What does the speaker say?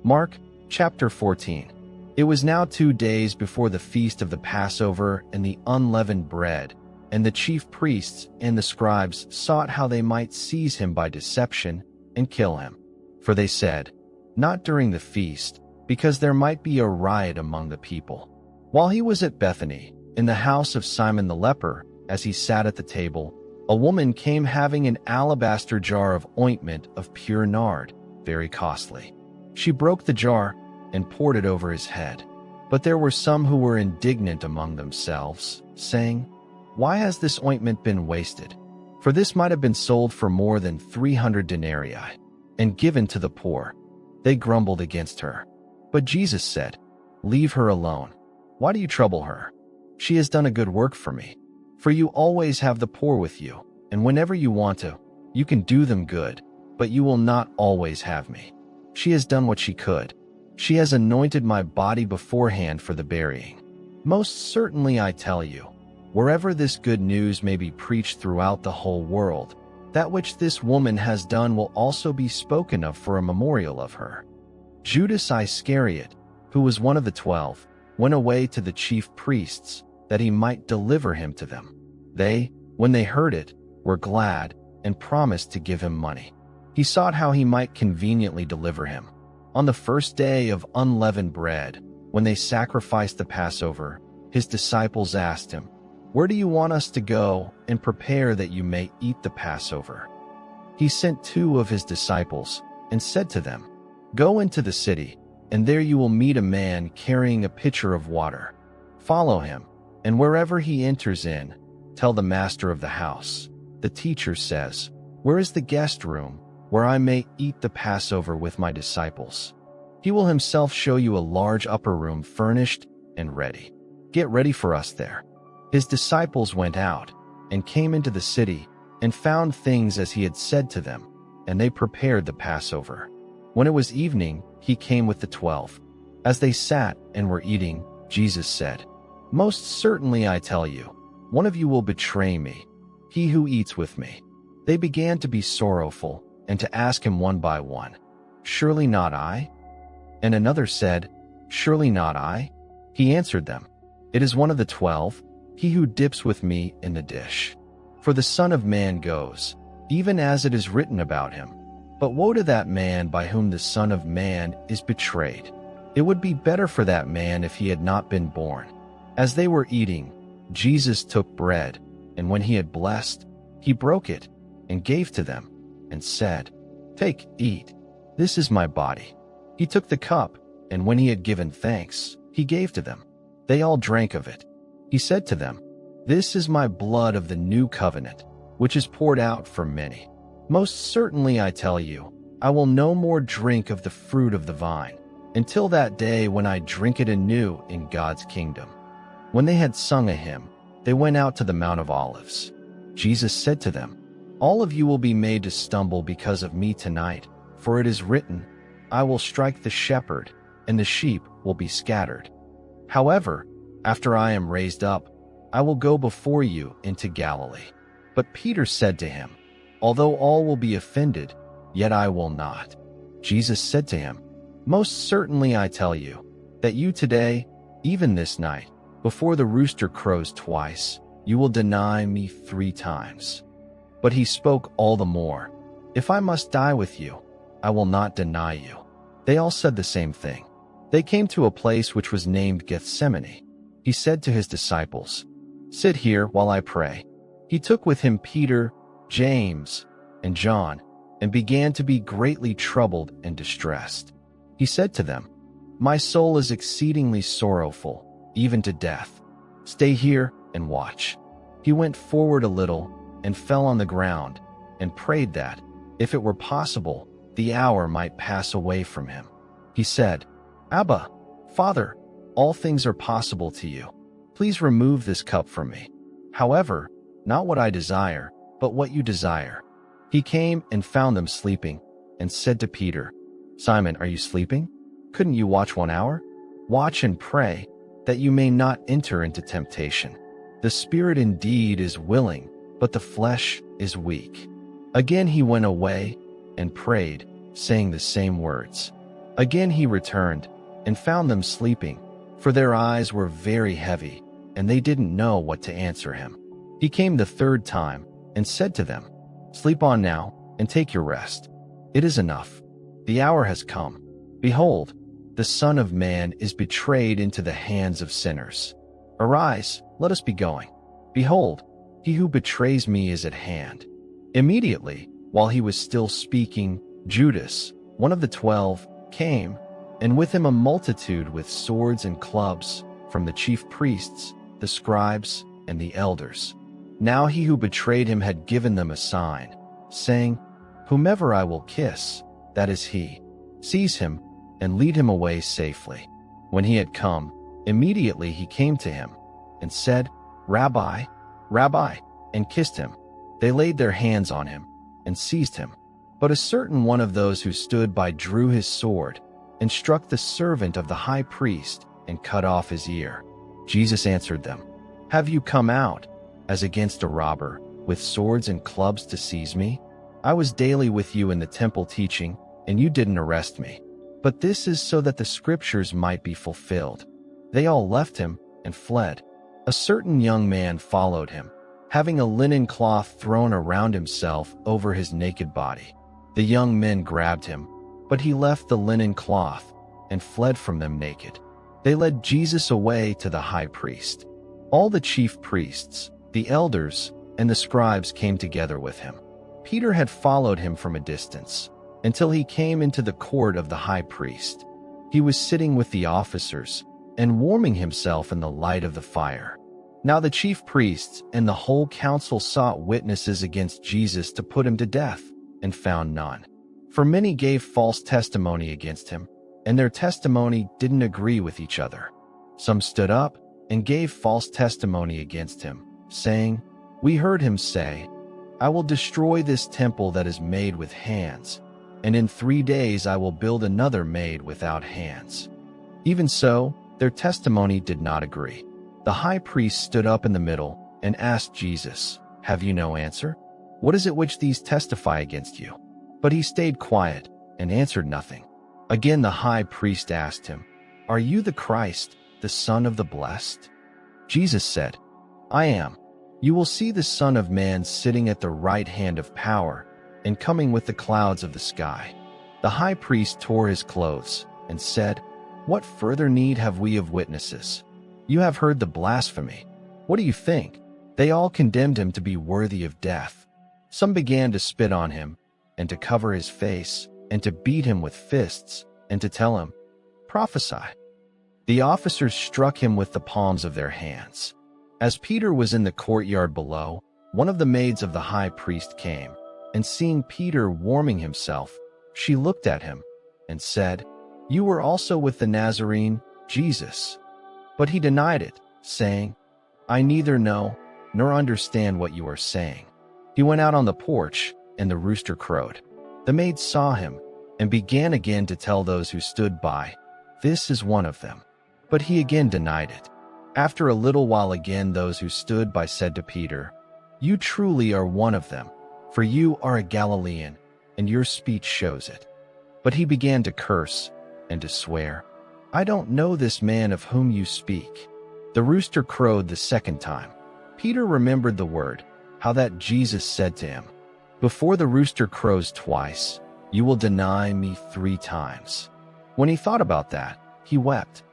Mark chapter 14. It was now 2 days before the feast of the Passover and the unleavened bread, and the chief priests and the scribes sought how they might seize him by deception and kill him. For they said, "Not during the feast, because there might be a riot among the people." While he was at Bethany, in the house of Simon the leper, as he sat at the table, a woman came having an alabaster jar of ointment of pure nard, very costly. She broke the jar and poured it over his head. But there were some who were indignant among themselves, saying, "Why has this ointment been wasted? For this might have been sold for more than 300 denarii and given to the poor." They grumbled against her. But Jesus said, "Leave her alone. Why do you trouble her? She has done a good work for me. For you always have the poor with you, and whenever you want to, you can do them good, but you will not always have me. She has done what she could. She has anointed my body beforehand for the burying. Most certainly I tell you, wherever this good news may be preached throughout the whole world, that which this woman has done will also be spoken of for a memorial of her." Judas Iscariot, who was one of the 12, went away to the chief priests, that he might deliver him to them. They, when they heard it, were glad and promised to give him money. He sought how he might conveniently deliver him. On the first day of unleavened bread, when they sacrificed the Passover, his disciples asked him, "Where do you want us to go and prepare that you may eat the Passover?" He sent 2 of his disciples and said to them, "Go into the city, and there you will meet a man carrying a pitcher of water. Follow him, and wherever he enters in, tell the master of the house, 'The teacher says, where is the guest room, where I may eat the Passover with my disciples?' He will himself show you a large upper room furnished and ready. Get ready for us there." His disciples went out and came into the city and found things as he had said to them, and they prepared the Passover. When it was evening, he came with the 12. As they sat and were eating, Jesus said, "Most certainly I tell you, one of you will betray me, he who eats with me." They began to be sorrowful and to ask him one by one, "Surely not I?" And another said, "Surely not I?" He answered them, "It is one of the 12, he who dips with me in the dish. For the Son of Man goes, even as it is written about him. But woe to that man by whom the Son of Man is betrayed. It would be better for that man if he had not been born." As they were eating, Jesus took bread, and when he had blessed, he broke it and gave to them, and said, "Take, eat. This is my body." He took the cup, and when he had given thanks, he gave to them. They all drank of it. He said to them, "This is my blood of the new covenant, which is poured out for many. Most certainly I tell you, I will no more drink of the fruit of the vine, until that day when I drink it anew in God's kingdom." When they had sung a hymn, they went out to the Mount of Olives. Jesus said to them, "All of you will be made to stumble because of me tonight, for it is written, 'I will strike the shepherd, and the sheep will be scattered.' However, after I am raised up, I will go before you into Galilee." But Peter said to him, "Although all will be offended, yet I will not." Jesus said to him, "Most certainly I tell you, that you today, even this night, before the rooster crows twice, you will deny me 3 times. But he spoke all the more, "If I must die with you, I will not deny you." They all said the same thing. They came to a place which was named Gethsemane. He said to his disciples, "Sit here while I pray." He took with him Peter, James, and John, and began to be greatly troubled and distressed. He said to them, "My soul is exceedingly sorrowful, even to death. Stay here and watch." He went forward a little and fell on the ground and prayed that, if it were possible, the hour might pass away from him. He said, "Abba, Father, all things are possible to you. Please remove this cup from me. However, not what I desire, but what you desire." He came and found them sleeping, and said to Peter, "Simon, are you sleeping? Couldn't you watch 1 hour? Watch and pray, that you may not enter into temptation. The spirit indeed is willing, but the flesh is weak." Again he went away and prayed, saying the same words. Again he returned and found them sleeping, for their eyes were very heavy, and they didn't know what to answer him. He came the third time and said to them, "Sleep on now and take your rest. It is enough. The hour has come. Behold, the Son of Man is betrayed into the hands of sinners. Arise, let us be going. Behold, he who betrays me is at hand." Immediately, while he was still speaking, Judas, one of the 12, came, and with him a multitude with swords and clubs from the chief priests, the scribes, and the elders. Now he who betrayed him had given them a sign, saying, "Whomever I will kiss, that is he. Seize him and lead him away safely." When he had come, immediately he came to him and said, "Rabbi, Rabbi," and kissed him. They laid their hands on him and seized him. But a certain one of those who stood by drew his sword and struck the servant of the high priest and cut off his ear. Jesus answered them, "Have you come out, as against a robber, with swords and clubs to seize me? I was daily with you in the temple teaching, and you didn't arrest me. But this is so that the scriptures might be fulfilled." They all left him and fled. A certain young man followed him, having a linen cloth thrown around himself over his naked body. The young men grabbed him, but he left the linen cloth and fled from them naked. They led Jesus away to the high priest. All the chief priests, the elders, and the scribes came together with him. Peter had followed him from a distance until he came into the court of the high priest. He was sitting with the officers and warming himself in the light of the fire. Now the chief priests and the whole council sought witnesses against Jesus to put him to death, and found none. For many gave false testimony against him, and their testimony didn't agree with each other. Some stood up and gave false testimony against him, saying, "We heard him say, 'I will destroy this temple that is made with hands, and in 3 days I will build another made without hands.'" Even so, their testimony did not agree. The high priest stood up in the middle and asked Jesus, "Have you no answer? What is it which these testify against you?" But he stayed quiet and answered nothing. Again the high priest asked him, "Are you the Christ, the Son of the Blessed?" Jesus said, "I am. You will see the Son of Man sitting at the right hand of power and coming with the clouds of the sky." The high priest tore his clothes and said, "What further need have we of witnesses? You have heard the blasphemy. What do you think?" They all condemned him to be worthy of death. Some began to spit on him and to cover his face and to beat him with fists and to tell him, "Prophesy." The officers struck him with the palms of their hands. As Peter was in the courtyard below, one of the maids of the high priest came, and seeing Peter warming himself, she looked at him and said, "You were also with the Nazarene, Jesus." But he denied it, saying, "I neither know nor understand what you are saying." He went out on the porch, and the rooster crowed. The maids saw him and began again to tell those who stood by, "This is one of them." But he again denied it. After a little while again those who stood by said to Peter, "You truly are one of them, for you are a Galilean, and your speech shows it." But he began to curse and to swear, "I don't know this man of whom you speak." The rooster crowed the second time. Peter remembered the word, how that Jesus said to him, "Before the rooster crows twice, you will deny me 3 times." When he thought about that, he wept.